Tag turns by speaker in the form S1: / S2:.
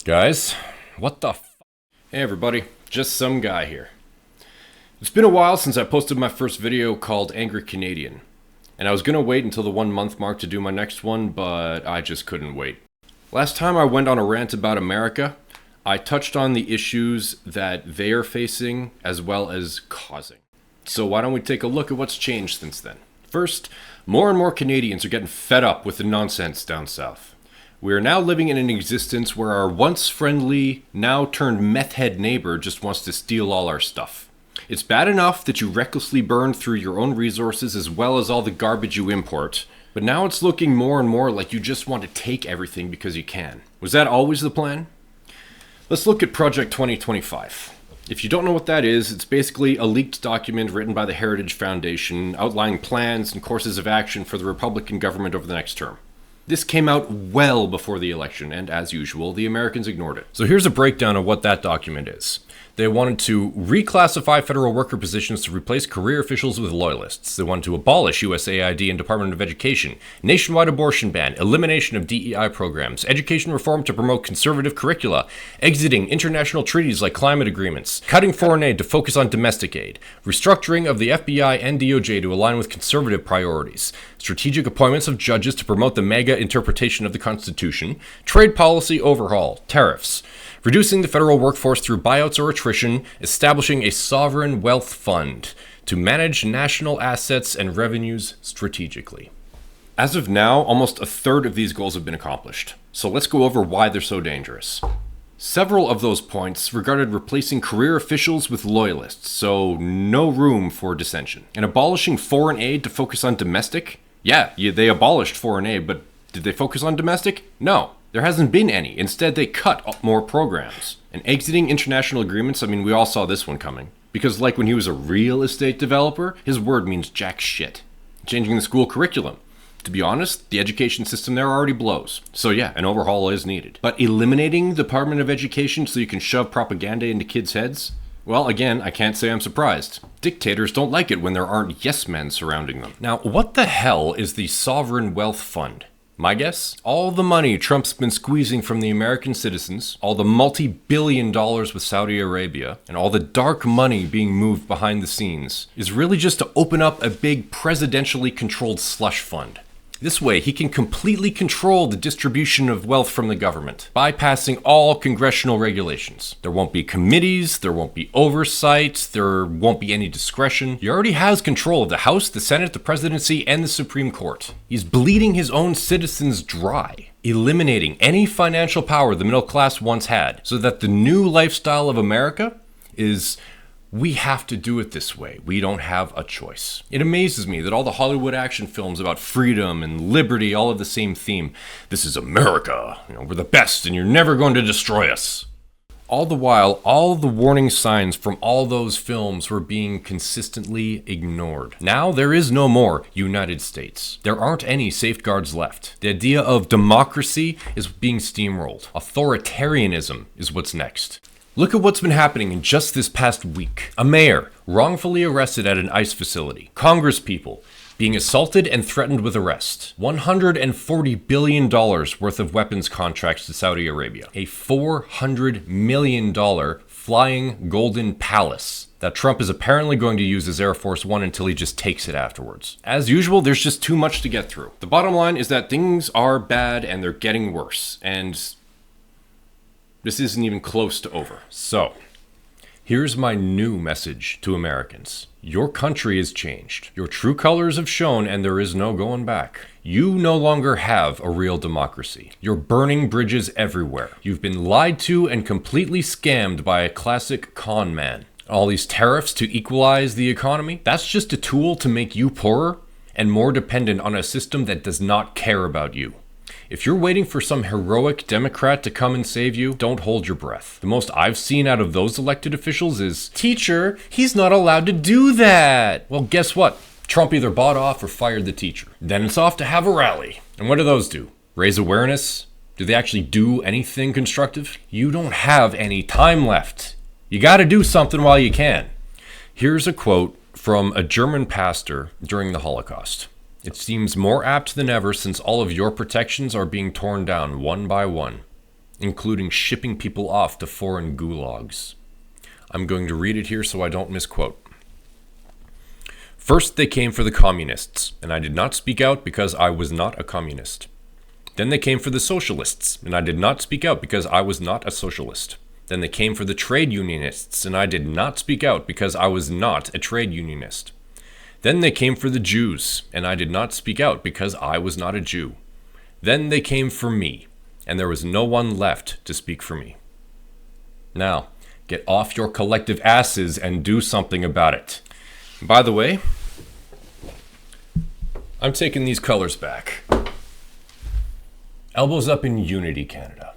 S1: Guys, what the f? Hey everybody, just some guy here. It's been a while since I posted my first video called Angry Canadian, and I was gonna wait until the 1 month mark to do my next one, but I just couldn't wait. Last time I went on a rant about America, I touched on the issues that they are facing as well as causing. So why don't we take a look at what's changed since then? First, more and more Canadians are getting fed up with the nonsense down south. We are now living in an existence where our once friendly, now turned meth head neighbor just wants to steal all our stuff. It's bad enough that you recklessly burn through your own resources as well as all the garbage you import, but now it's looking more and more like you just want to take everything because you can. Was that always the plan? Let's look at Project 2025. If you don't know what that is, it's basically a leaked document written by the Heritage Foundation outlining plans and courses of action for the Republican government over the next term. This came out well before the election, and as usual, the Americans ignored it. So here's a breakdown of what that document is. They wanted to reclassify federal worker positions to replace career officials with loyalists. They wanted to abolish USAID and Department of Education, nationwide abortion ban, elimination of DEI programs, education reform to promote conservative curricula, exiting international treaties like climate agreements, cutting foreign aid to focus on domestic aid, restructuring of the FBI and DOJ to align with conservative priorities, strategic appointments of judges to promote the MAGA interpretation of the Constitution, trade policy overhaul, tariffs, reducing the federal workforce through buyouts or attrition, establishing a sovereign wealth fund to manage national assets and revenues strategically. As of now, almost a third of these goals have been accomplished. So let's go over why they're so dangerous. Several of those points regarded replacing career officials with loyalists, so no room for dissension. And abolishing foreign aid to focus on domestic? Yeah, they abolished foreign aid, but did they focus on domestic? No. There hasn't been any. Instead, they cut more programs. And exiting international agreements, we all saw this one coming. Because like when he was a real estate developer, his word means jack shit. Changing the school curriculum. To be honest, the education system there already blows. So yeah, an overhaul is needed. But eliminating the Department of Education so you can shove propaganda into kids' heads? Well, again, I can't say I'm surprised. Dictators don't like it when there aren't yes men surrounding them. Now, what the hell is the Sovereign Wealth Fund? My guess? All the money Trump's been squeezing from the American citizens, all the multi-billion dollars with Saudi Arabia, and all the dark money being moved behind the scenes is really just to open up a big presidentially controlled slush fund. This way, he can completely control the distribution of wealth from the government, bypassing all congressional regulations. There won't be committees, there won't be oversight, there won't be any discretion. He already has control of the House, the Senate, the presidency, and the Supreme Court. He's bleeding his own citizens dry, eliminating any financial power the middle class once had, so that the new lifestyle of America is, we have to do it this way. We don't have a choice. It amazes me that all the Hollywood action films about freedom and liberty all have the same theme. This is America. We're the best and you're never going to destroy us. All the while, all the warning signs from all those films were being consistently ignored. Now there is no more United States. There aren't any safeguards left. The idea of democracy is being steamrolled. Authoritarianism is what's next. Look at what's been happening in just this past week. A mayor wrongfully arrested at an ICE facility. Congresspeople being assaulted and threatened with arrest. $140 billion worth of weapons contracts to Saudi Arabia. A $400 million flying golden palace that Trump is apparently going to use as Air Force One until he just takes it afterwards. As usual, there's just too much to get through. The bottom line is that things are bad and they're getting worse. And this isn't even close to over. So, here's my new message to Americans. Your country has changed. Your true colors have shown and there is no going back. You no longer have a real democracy. You're burning bridges everywhere. You've been lied to and completely scammed by a classic con man. All these tariffs to equalize the economy, that's just a tool to make you poorer and more dependent on a system that does not care about you. If you're waiting for some heroic Democrat to come and save you, don't hold your breath. The most I've seen out of those elected officials is, teacher, he's not allowed to do that. Well, guess what? Trump either bought off or fired the teacher. Then it's off to have a rally. And what do those do? Raise awareness? Do they actually do anything constructive? You don't have any time left. You gotta do something while you can. Here's a quote from a German pastor during the Holocaust. It seems more apt than ever since all of your protections are being torn down one by one. including shipping people off to foreign gulags. I'm going to read it here so I don't misquote. First, they came for the communists, and I did not speak out because I was not a communist. Then they came for the socialists, and I did not speak out because I was not a socialist. Then they came for the trade unionists, and I did not speak out because I was not a trade unionist. Then they came for the Jews, and I did not speak out because I was not a Jew. Then they came for me, and there was no one left to speak for me. Now, get off your collective asses and do something about it. By the way, I'm taking these colors back. Elbows up in unity, Canada.